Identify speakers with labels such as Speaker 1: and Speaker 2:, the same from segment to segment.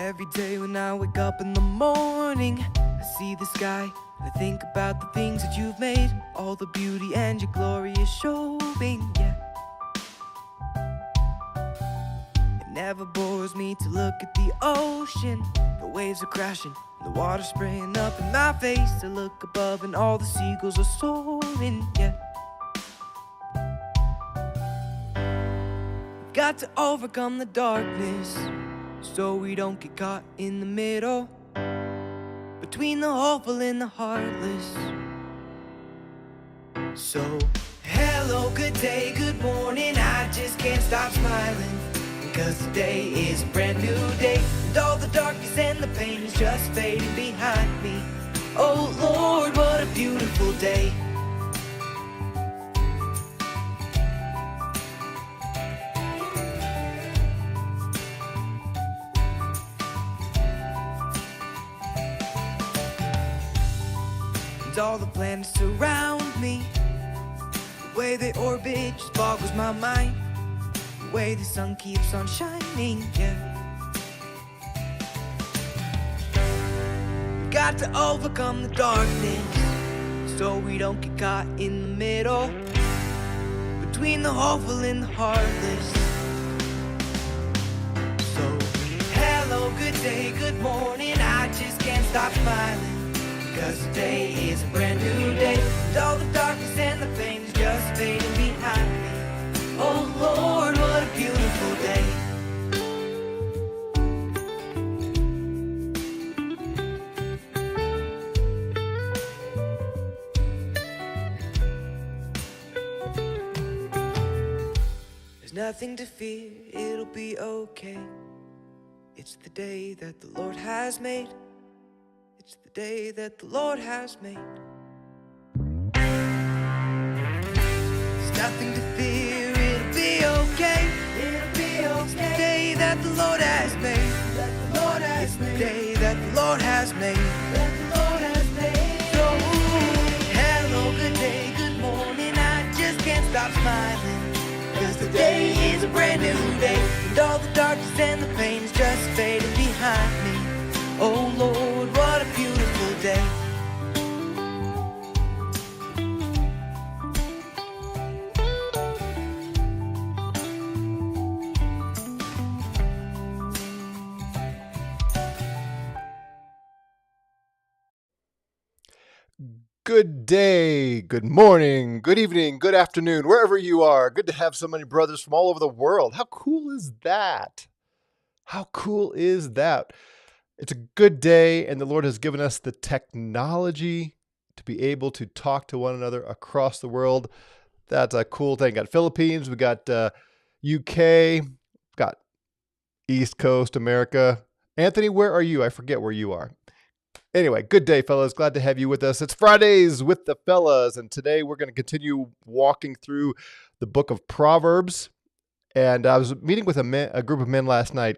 Speaker 1: Every day when I wake up in the morning, I see the sky and I think about the things that you've made, all the beauty and your glory is showing, yeah. It never bores me to look at the ocean. The waves are crashing, the water spraying up in my face. I look above and all the seagulls are soaring, yeah. We've got to overcome the darkness, so we don't get caught in the middle, between the hopeful and the heartless. So, hello, good day, good morning, I just can't stop smiling, because today is a brand new day, and all the darkness and the pain is just fading behind me. Oh Lord, what a beautiful day. All the planets surround me, the way they orbit just boggles my mind, the way the sun keeps on shining, yeah. We got to overcome the darkness, so we don't get caught in the middle, between the hopeful and the heartless. So, hello, good day, good morning, I just can't stop smiling, because today is a brand new day, and all the darkness and the pain is just fading behind me. Oh Lord, what a beautiful day. There's nothing to fear, it'll be okay. It's the day that the Lord has made. It's the day that the Lord has made. There's nothing to fear, it'll be okay. It'll be okay. It's the day that the Lord has made. That the Lord has it's made. The day that the Lord has made. That the Lord has made. So, hello, good day, good morning, I just can't stop smiling, because today is a brand new day, and all the darkness and the pain is just fading behind me. Oh Lord, what a beautiful day.
Speaker 2: Good day, good morning, good evening, good afternoon, wherever you are. Good to have so many brothers from all over the world. How cool is that? How cool is that? It's a good day, and the Lord has given us the technology to be able to talk to one another across the world. That's a cool thing. Got Philippines, we got UK, got East Coast America. Anthony, where are you? I forget where you are. Anyway, good day, fellas. Glad to have you with us. It's Fridays with the fellas, and today we're going to continue walking through the book of Proverbs. And I was meeting with a group of men last night,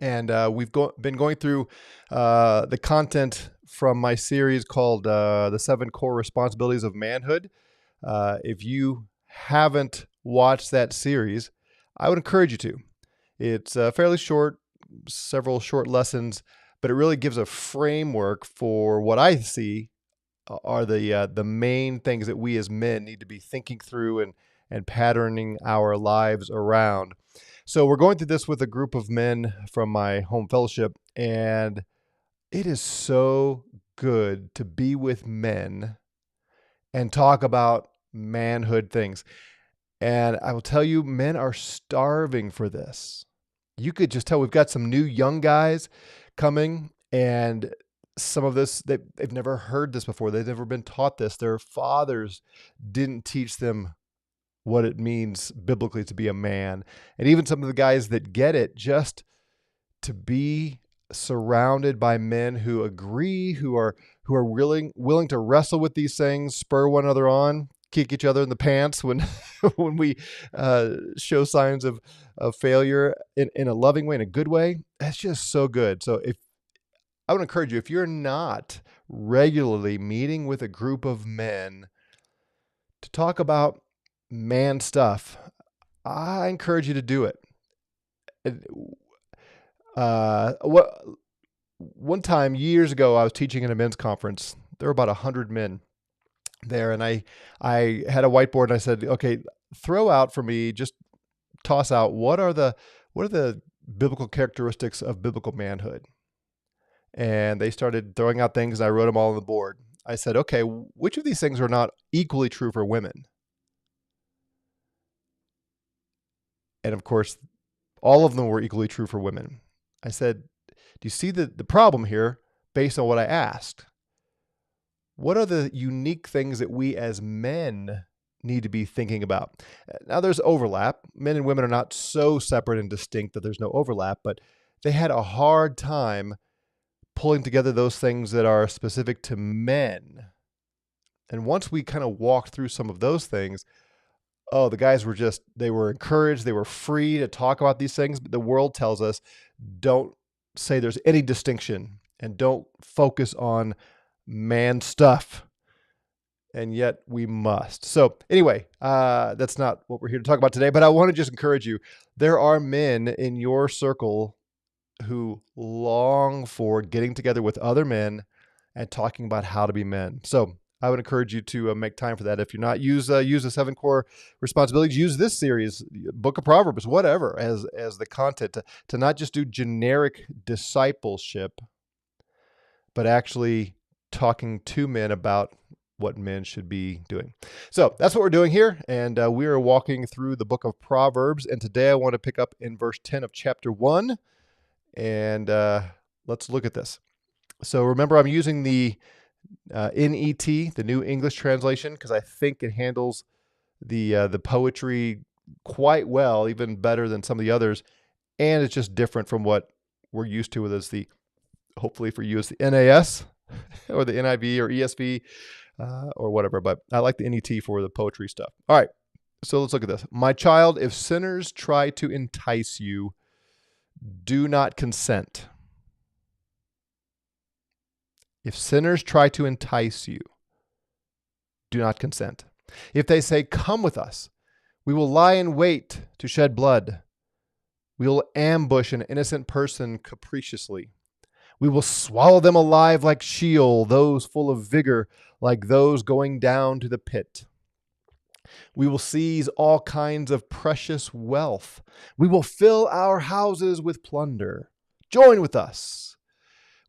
Speaker 2: and we've been going through the content from my series called The 7 Core Responsibilities of Manhood. If you haven't watched that series, I would encourage you to. It's fairly short, several short lessons, but it really gives a framework for what I see are the main things that we as men need to be thinking through and patterning our lives around. So we're going through this with a group of men from my home fellowship, and it is so good to be with men and talk about manhood things. And I will tell you, men are starving for this. You could just tell we've got some new young guys coming, and some of this, they've never heard this before. They've never been taught this. Their fathers didn't teach them what it means biblically to be a man. And even some of the guys that get it, just to be surrounded by men who agree, who are willing to wrestle with these things, spur one another on, kick each other in the pants when when we show signs of failure in a loving way, in a good way. That's just so good. So I would encourage you, if you're not regularly meeting with a group of men to talk about man stuff, I encourage you to do it. What one time years ago, I was teaching at a men's conference. There were about 100 men there, and I had a whiteboard, and I said, "Okay, throw out for me, just toss out what are the biblical characteristics of biblical manhood?" And they started throwing out things, and I wrote them all on the board. I said, "Okay, which of these things are not equally true for women?" And of course, all of them were equally true for women. I said, "Do you see the problem here based on what I asked? What are the unique things that we as men need to be thinking about?" Now, there's overlap. Men and women are not so separate and distinct that there's no overlap, but they had a hard time pulling together those things that are specific to men. And once we kind of walked through some of those things, oh, the guys were they were encouraged, they were free to talk about these things. But the world tells us, don't say there's any distinction and don't focus on man stuff. And yet we must. So anyway, that's not what we're here to talk about today, but I want to just encourage you. There are men in your circle who long for getting together with other men and talking about how to be men. So I would encourage you to make time for that. If you're not, use the 7 core responsibilities. Use this series, Book of Proverbs, whatever, as the content to not just do generic discipleship, but actually talking to men about what men should be doing. So that's what we're doing here, and we are walking through the book of Proverbs. And today I want to pick up in verse 10 of chapter 1, and let's look at this. So remember, I'm using the NET, the New English Translation, because I think it handles the poetry quite well, even better than some of the others, and it's just different from what we're used to with hopefully for you, it's the NAS or the NIV or ESV or whatever, but I like the NET for the poetry stuff. All right, so let's look at this. My child, if sinners try to entice you, do not consent. If sinners try to entice you, do not consent. If they say, come with us, we will lie in wait to shed blood. We will ambush an innocent person capriciously. We will swallow them alive like Sheol, those full of vigor like those going down to the pit. We will seize all kinds of precious wealth. We will fill our houses with plunder. Join with us.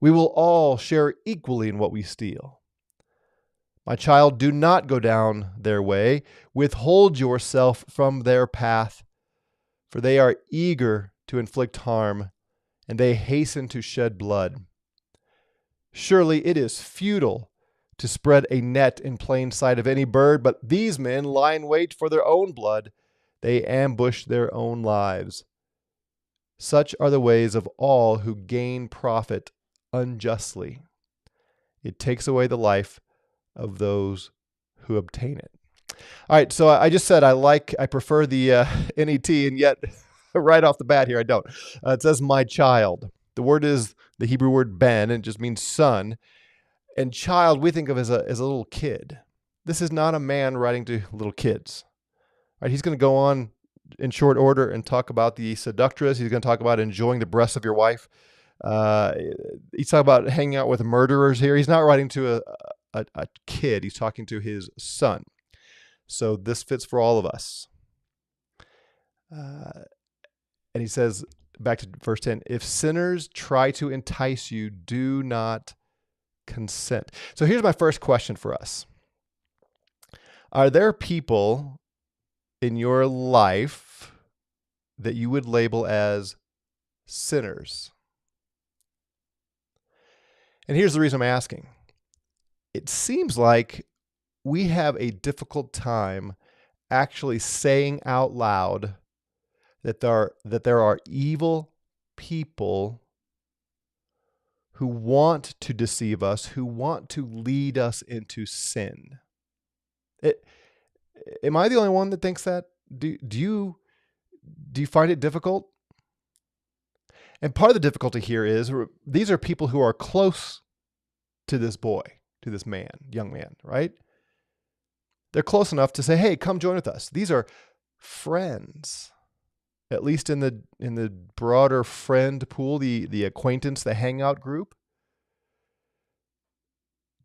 Speaker 2: We will all share equally in what we steal. My child, do not go down their way. Withhold yourself from their path, for they are eager to inflict harm, and they hasten to shed blood. Surely it is futile to spread a net in plain sight of any bird, but these men lie in wait for their own blood. They ambush their own lives. Such are the ways of all who gain profit unjustly. It takes away the life of those who obtain it. All right, so I just said I prefer the NET, and yet right off the bat here I don't. It says my child. The word is the Hebrew word ben, and it just means son. And child we think of as a little kid. This is not a man writing to little kids. Right? He's going to go on in short order and talk about the seductress. He's going to talk about enjoying the breasts of your wife. He's talking about hanging out with murderers here. He's not writing to a kid. He's talking to his son. So this fits for all of us. And he says, back to verse 10, if sinners try to entice you, do not consent. So here's my first question for us. Are there people in your life that you would label as sinners? And here's the reason I'm asking. It seems like we have a difficult time actually saying out loud that there are evil people who want to deceive us, who want to lead us into sin. Am I the only one that thinks that? Do you find it difficult? And part of the difficulty here is these are people who are close to this boy, to this man, young man, right? They're close enough to say, hey, come join with us. These are friends. at least in the broader friend pool, the acquaintance, the hangout group?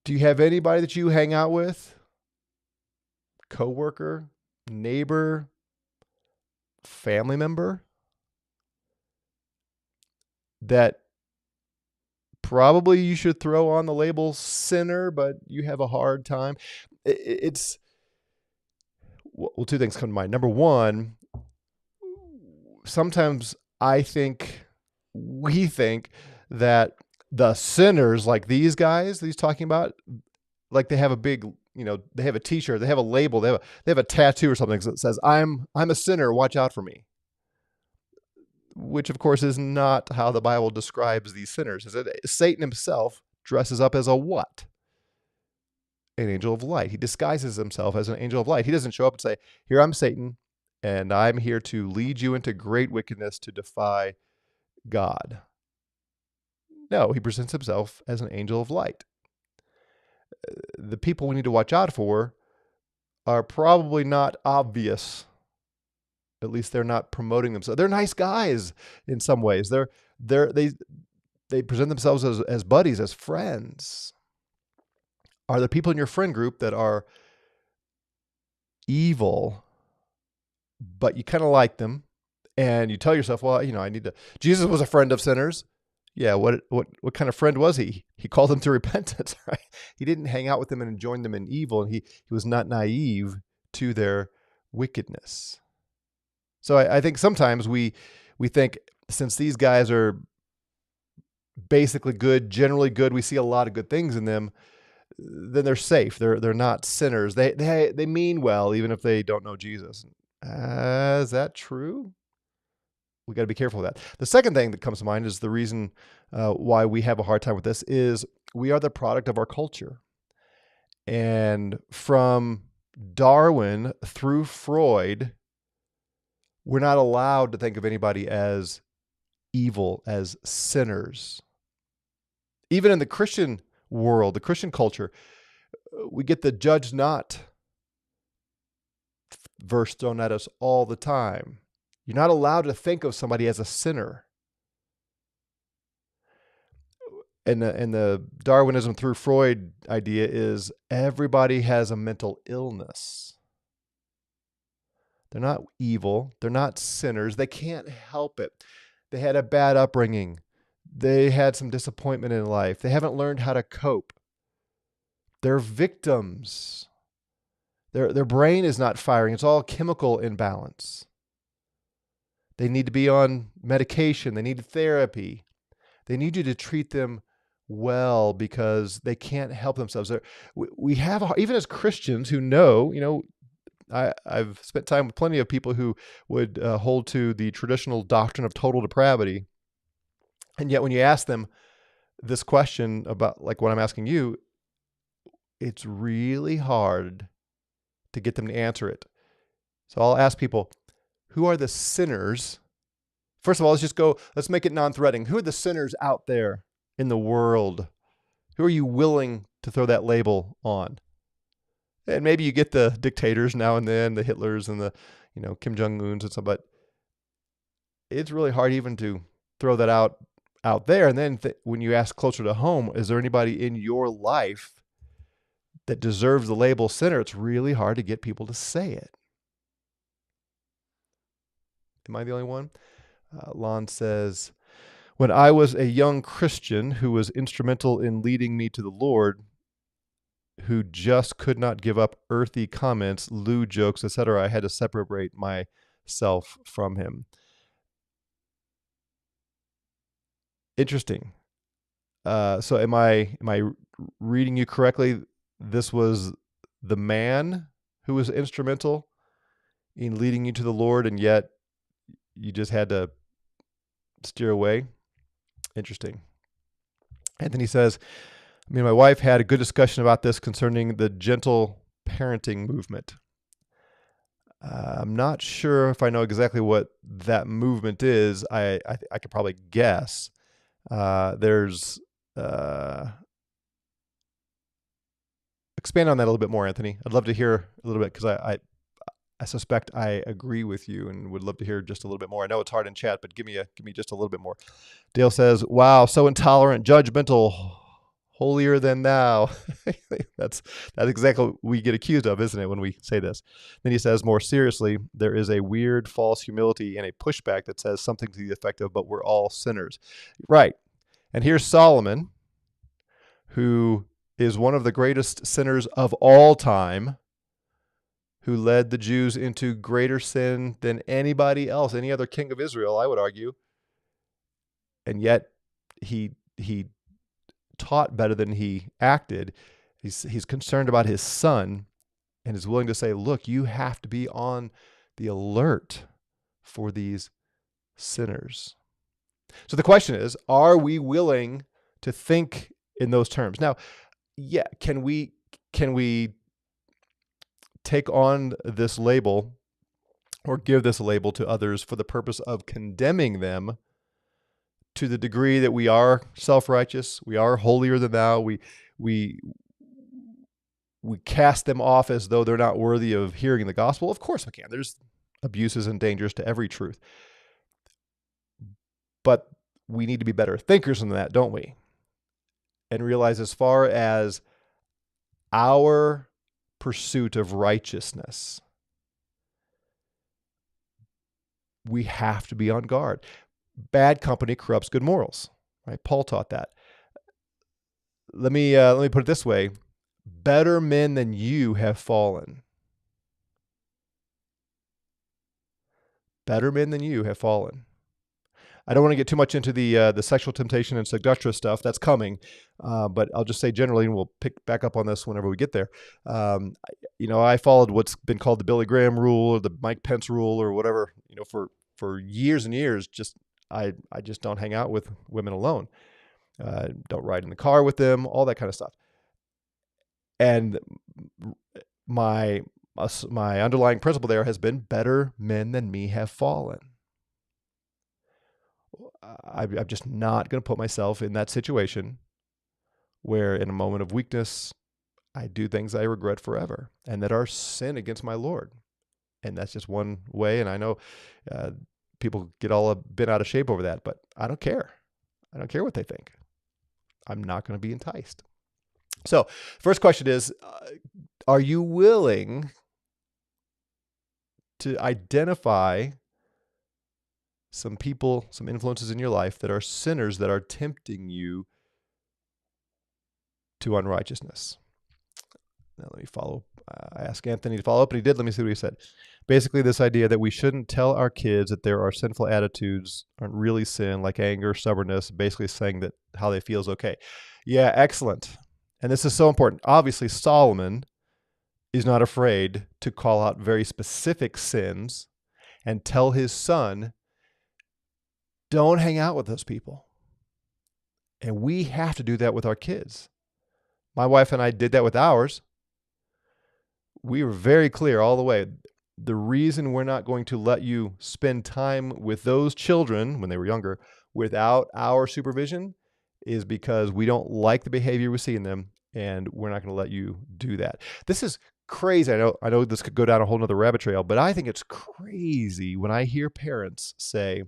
Speaker 2: Do you have anybody that you hang out with? Coworker, neighbor, family member that probably you should throw on the label sinner, but you have a hard time? It's well, two things come to mind. Number one, sometimes we think that the sinners, like these guys that he's talking about, like they have a big, they have a T-shirt, they have a label, they have a tattoo or something that says I'm a sinner, watch out for me. Which of course is not how the Bible describes these sinners. Is it Satan himself dresses up as a what? An angel of light. He disguises himself as an angel of light. He doesn't show up and say, "Here, I'm Satan, and I'm here to lead you into great wickedness to defy God." No, he presents himself as an angel of light. The people we need to watch out for are probably not obvious. At least they're not promoting themselves. They're nice guys in some ways. They present themselves as buddies, as friends. Are there people in your friend group that are evil, but you kind of like them, and you tell yourself, well, I need to. Jesus was a friend of sinners. Yeah, what kind of friend was he? He called them to repentance, right? He didn't hang out with them and join them in evil, and he was not naive to their wickedness. So I think sometimes we think, since these guys are basically good, generally good, we see a lot of good things in them, then they're safe. They're not sinners. They mean well, even if they don't know Jesus. Is that true? We got to be careful of that. The second thing that comes to mind is the reason why we have a hard time with this is we are the product of our culture. And from Darwin through Freud, we're not allowed to think of anybody as evil, as sinners. Even in the Christian world, the Christian culture, we get the judge not verse thrown at us all the time. You're not allowed to think of somebody as a sinner. And the Darwinism through Freud idea is everybody has a mental illness. They're not evil. They're not sinners. They can't help it. They had a bad upbringing. They had some disappointment in life. They haven't learned how to cope. They're victims. Their brain is not firing. It's all chemical imbalance. They need to be on medication. They need therapy. They need you to treat them well because they can't help themselves. We have, even as Christians who know, I've spent time with plenty of people who would hold to the traditional doctrine of total depravity. And yet when you ask them this question about like what I'm asking you, it's really hard to get them to answer it. So I'll ask people, who are the sinners? First of all, let's make it non-threatening. Who are the sinners out there in the world? Who are you willing to throw that label on? And maybe you get the dictators now and then, the Hitlers and the, Kim Jong-uns and stuff, but it's really hard even to throw that out there. And then when you ask closer to home, is there anybody in your life that deserves the label sinner? It's really hard to get people to say it. Am I the only one? Lon says, when I was a young Christian who was instrumental in leading me to the Lord, who just could not give up earthy comments, lewd jokes, etc., I had to separate myself from him. Interesting. So am I reading you correctly? This was the man who was instrumental in leading you to the Lord, and yet you just had to steer away? Interesting. Anthony says, me and my wife had a good discussion about this concerning the gentle parenting movement. I'm not sure if I know exactly what that movement is. I could probably guess. There's expand on that a little bit more, Anthony. I'd love to hear a little bit because I suspect I agree with you and would love to hear just a little bit more. I know it's hard in chat, but give me just a little bit more. Dale says, "Wow, so intolerant, judgmental, holier than thou." that's exactly what we get accused of, isn't it, when we say this? Then he says, more seriously, there is a weird false humility and a pushback that says something to the effect of, "But we're all sinners." Right. And here's Solomon, who is one of the greatest sinners of all time, who led the Jews into greater sin than anybody else, any other king of Israel, I would argue. And yet he taught better than he acted. He's concerned about his son and is willing to say, look, you have to be on the alert for these sinners. So the question is, are we willing to think in those terms? Now, yeah, can we take on this label or give this label to others for the purpose of condemning them to the degree that we are self-righteous, we are holier than thou, we cast them off as though they're not worthy of hearing the gospel? Of course we can. There's abuses and dangers to every truth. But we need to be better thinkers than that, don't we? And realize, as far as our pursuit of righteousness, we have to be on guard. Bad company corrupts good morals, right? Paul taught that. Let me put it this way: better men than you have fallen. Better men than you have fallen. I don't want to get too much into the sexual temptation and seductress stuff. That's coming, but I'll just say generally, and we'll pick back up on this whenever we get there. I followed what's been called the Billy Graham rule or the Mike Pence rule or whatever. For years and years, I just don't hang out with women alone. Don't ride in the car with them. All that kind of stuff. And my underlying principle there has been, better men than me have fallen. I'm just not going to put myself in that situation where, in a moment of weakness, I do things I regret forever and that are sin against my Lord. And that's just one way. And I know people get all bent out of shape over that, but I don't care. I don't care what they think. I'm not going to be enticed. So, first question is, are you willing to identify some people, some influences in your life that are sinners that are tempting you to unrighteousness? Now let me follow. I asked Anthony to follow up, and he did. Let me see what he said. Basically, this idea that we shouldn't tell our kids that there are sinful attitudes aren't really sin, like anger, stubbornness, basically saying that how they feel is okay. Yeah, excellent. And this is so important. Obviously, Solomon is not afraid to call out very specific sins and tell his son, don't hang out with those people. And we have to do that with our kids. My wife and I did that with ours. We were very clear all the way. The reason we're not going to let you spend time with those children when they were younger without our supervision is because we don't like the behavior we see in them, and we're not going to let you do that. This is crazy. I know this could go down a whole nother rabbit trail, but I think it's crazy when I hear parents say,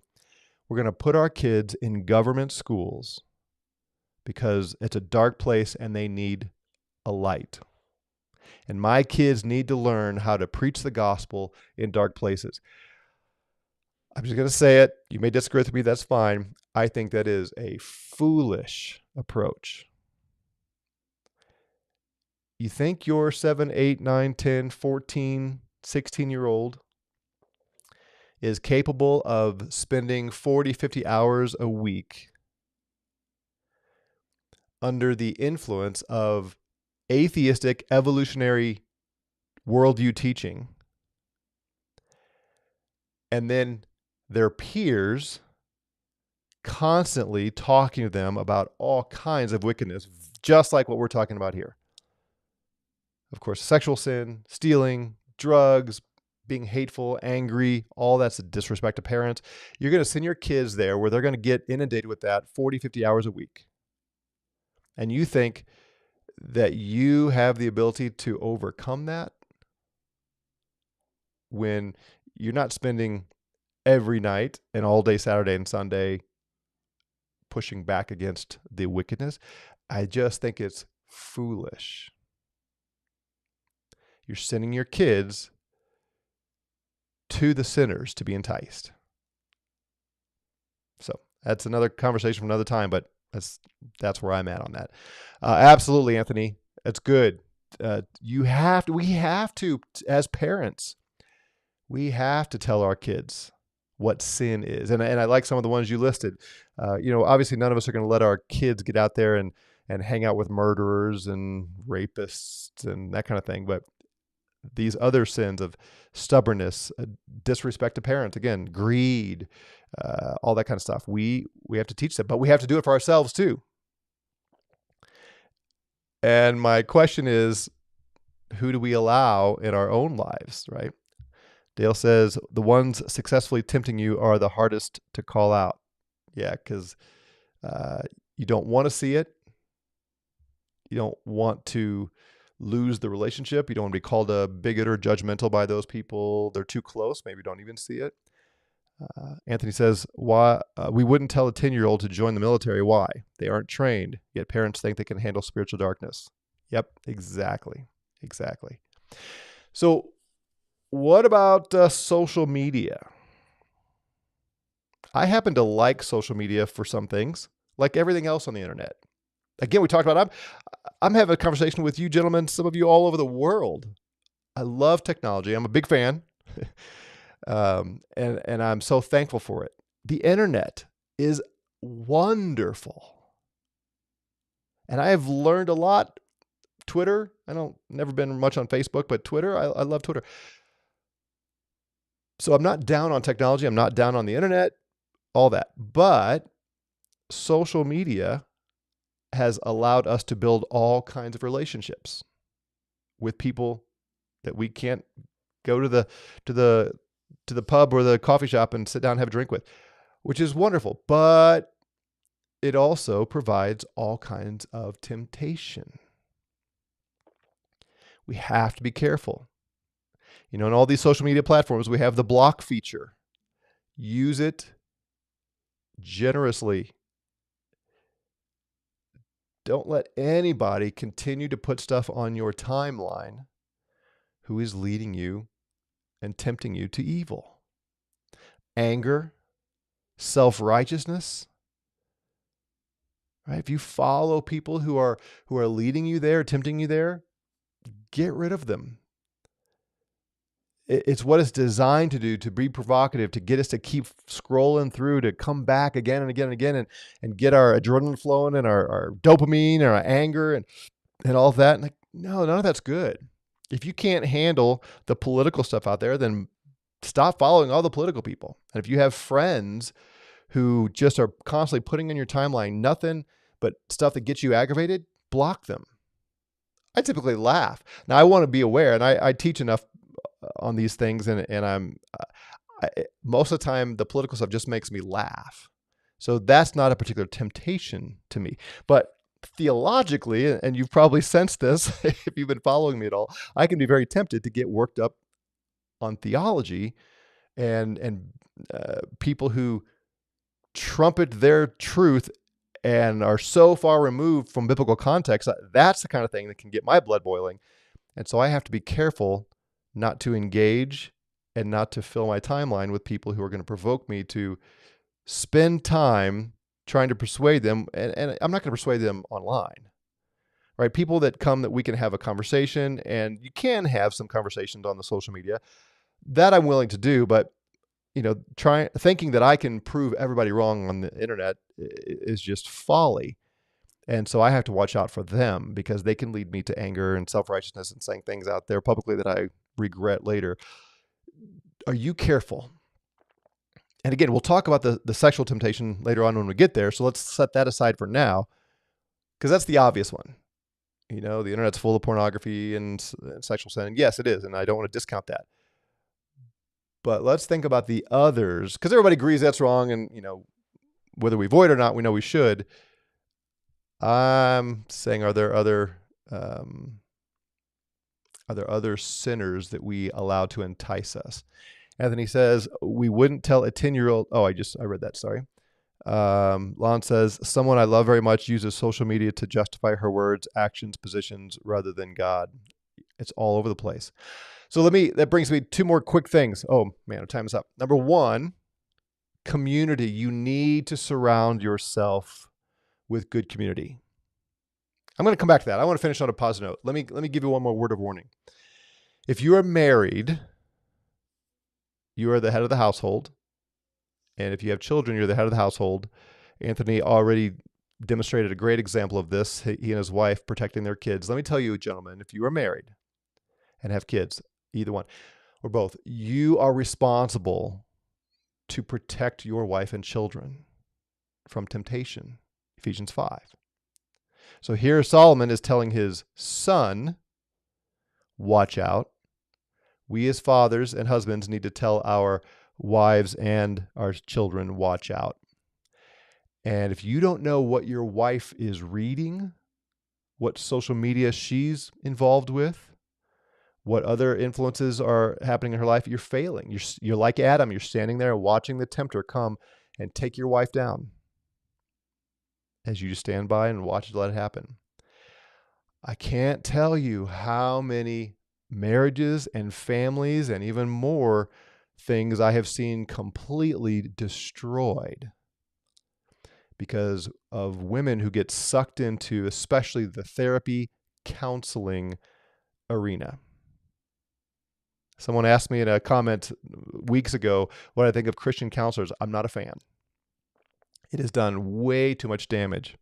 Speaker 2: we're going to put our kids in government schools because it's a dark place and they need a light. And my kids need to learn how to preach the gospel in dark places. I'm just going to say it. You may disagree with me. That's fine. I think that is a foolish approach. You think your 7, 8, 9, 10, 14, 16-year-old is capable of spending 40, 50 hours a week under the influence of atheistic evolutionary worldview teaching, and then their peers constantly talking to them about all kinds of wickedness, just like what we're talking about here? Of course, sexual sin, stealing, drugs, being hateful, angry, all that's a disrespect to parents. You're going to send your kids there where they're going to get inundated with that 40, 50 hours a week. And you think that you have the ability to overcome that? when you're not spending every night and all day Saturday and Sunday pushing back against the wickedness. I just think it's foolish. You're sending your kids to the sinners to be enticed. So that's another conversation for another time, but that's where I'm at on that. Absolutely, Anthony. That's good. We have to, as parents, we have to tell our kids what sin is. And I like some of the ones you listed. Obviously none of us are going to let our kids get out there and hang out with murderers and rapists and that kind of thing. But these other sins of stubbornness, disrespect to parents, again, greed, all that kind of stuff. We have to teach them, but we have to do it for ourselves too. And my question is, who do we allow in our own lives, right? Dale says, the ones successfully tempting you are the hardest to call out. Yeah, because you don't want to see it. You don't want to lose the relationship. You don't want to be called a bigot or judgmental by those people. They're too close. Maybe don't even see it. Anthony says, why we wouldn't tell a 10-year-old to join the military. Why? They aren't trained, yet parents think they can handle spiritual darkness. Yep, exactly. So what about social media? I happen to like social media for some things, like everything else on the internet. Again, we talked about, I'm having a conversation with you gentlemen, some of you all over the world. I love technology. I'm a big fan. And I'm so thankful for it. The internet is wonderful. And I have learned a lot. Twitter, never been much on Facebook, but Twitter, I love Twitter. So I'm not down on technology. I'm not down on the internet, all that. But social media has allowed us to build all kinds of relationships with people that we can't go to the pub or the coffee shop and sit down and have a drink with, which is wonderful. But it also provides all kinds of temptation. We have to be careful. In all these social media platforms, we have the block feature. Use it generously. Don't let anybody continue to put stuff on your timeline who is leading you and tempting you to evil. Anger, self-righteousness. Right? If you follow people who are leading you there, tempting you there, get rid of them. It's what it's designed to do, to be provocative, to get us to keep scrolling through, to come back again and again and again and get our adrenaline flowing and our dopamine and our anger and all of that. And no, none of that's good. If you can't handle the political stuff out there, then stop following all the political people. And if you have friends who just are constantly putting in your timeline nothing but stuff that gets you aggravated, block them. I typically laugh. Now, I want to be aware, and I teach enough on these things, and I'm most of the time the political stuff just makes me laugh. So that's not a particular temptation to me. But theologically, and you've probably sensed this if you've been following me at all, I can be very tempted to get worked up on theology and people who trumpet their truth and are so far removed from biblical context. That's the kind of thing that can get my blood boiling. And so I have to be careful not to engage and not to fill my timeline with people who are going to provoke me to spend time trying to persuade them. And I'm not going to persuade them online, right? People that come that we can have a conversation, and you can have some conversations on the social media that I'm willing to do, but thinking that I can prove everybody wrong on the internet is just folly. And so I have to watch out for them, because they can lead me to anger and self-righteousness and saying things out there publicly that I regret later. Are you careful? And again, we'll talk about the sexual temptation later on when we get there. So let's set that aside for now, because that's the obvious one. The internet's full of pornography and sexual sin. And yes, it is. And I don't want to discount that. But let's think about the others, because everybody agrees that's wrong. And, whether we avoid it or not, we know we should. I'm saying, are there other Are there other sinners that we allow to entice us? Anthony says, we wouldn't tell a 10-year-old. Oh, I read that. Sorry. Lon says, someone I love very much uses social media to justify her words, actions, positions rather than God. It's all over the place. So that brings me two more quick things. Oh man, our time is up. Number one, community. You need to surround yourself with good community. I'm going to come back to that. I want to finish on a positive note. Let me give you one more word of warning. If you are married, you are the head of the household. And if you have children, you're the head of the household. Anthony already demonstrated a great example of this. He and his wife protecting their kids. Let me tell you, gentlemen, if you are married and have kids, either one or both, you are responsible to protect your wife and children from temptation. Ephesians 5. So here Solomon is telling his son, watch out. We as fathers and husbands need to tell our wives and our children, watch out. And if you don't know what your wife is reading, what social media she's involved with, what other influences are happening in her life, you're failing. You're like Adam. You're standing there watching the tempter come and take your wife down as you just stand by and watch it, let it happen. I can't tell you how many marriages and families and even more things I have seen completely destroyed because of women who get sucked into especially the therapy, counseling arena. Someone asked me in a comment weeks ago what I think of Christian counselors. I'm not a fan. It has done way too much damage.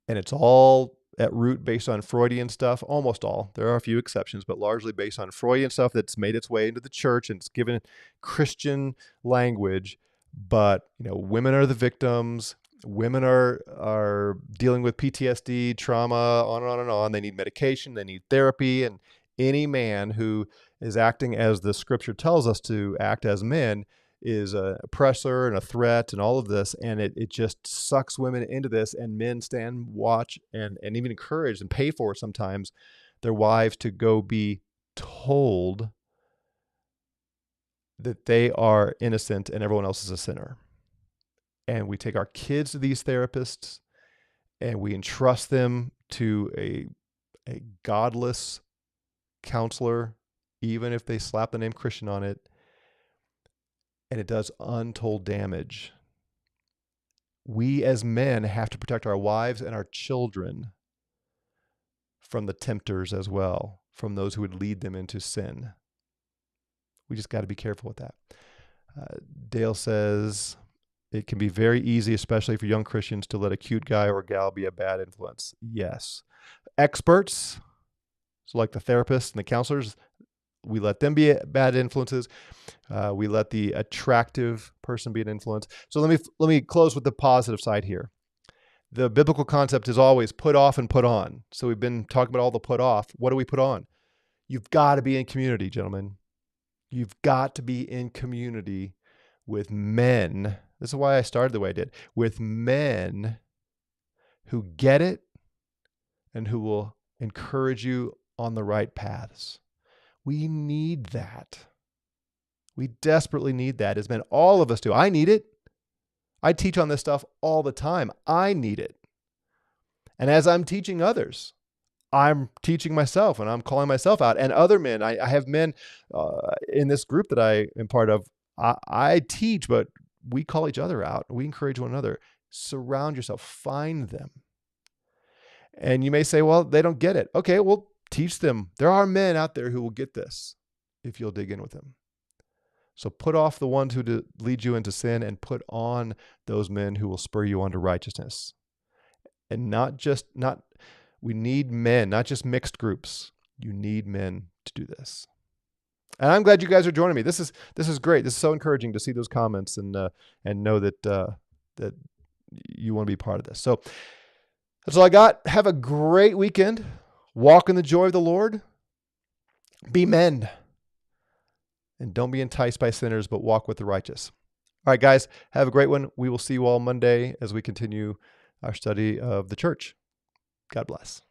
Speaker 2: And it's all at root based on Freudian stuff, almost all. There are a few exceptions, but largely based on Freudian stuff that's made its way into the church and it's given Christian language. But, women are the victims. Women are dealing with PTSD, trauma, on and on and on. They need medication. They need therapy. And any man who is acting as the scripture tells us to act as men is an oppressor and a threat and all of this. And it just sucks women into this, and men stand, watch, and even encourage and pay for sometimes their wives to go be told that they are innocent and everyone else is a sinner. And we take our kids to these therapists and we entrust them to a godless counselor, even if they slap the name Christian on it. And it does untold damage. We as men have to protect our wives and our children from the tempters as well, from those who would lead them into sin. We just got to be careful with that. Dale says, it can be very easy, especially for young Christians, to let a cute guy or gal be a bad influence. Yes. Experts, so like the therapists and the counselors, we let them be bad influences. We let the attractive person be an influence. So let me close with the positive side here. The biblical concept is always put off and put on. So we've been talking about all the put off. What do we put on? You've got to be in community, gentlemen. You've got to be in community with men. This is why I started the way I did. With men who get it and who will encourage you on the right paths. We need that. We desperately need that as men. All of us do. I need it. I teach on this stuff all the time. I need it. And as I'm teaching others, I'm teaching myself and I'm calling myself out. And other men, I have men in this group that I am part of. I teach, but we call each other out. We encourage one another. Surround yourself. Find them. And you may say, well, they don't get it. Okay, well, teach them. There are men out there who will get this if you'll dig in with them. So put off the ones who lead you into sin and put on those men who will spur you on to righteousness. And we need men, not just mixed groups. You need men to do this. And I'm glad you guys are joining me. This is great. This is so encouraging to see those comments and know that that you want to be part of this. So that's all I got. Have a great weekend. Walk in the joy of the Lord. Be men. And don't be enticed by sinners, but walk with the righteous. All right, guys, have a great one. We will see you all Monday as we continue our study of the church. God bless.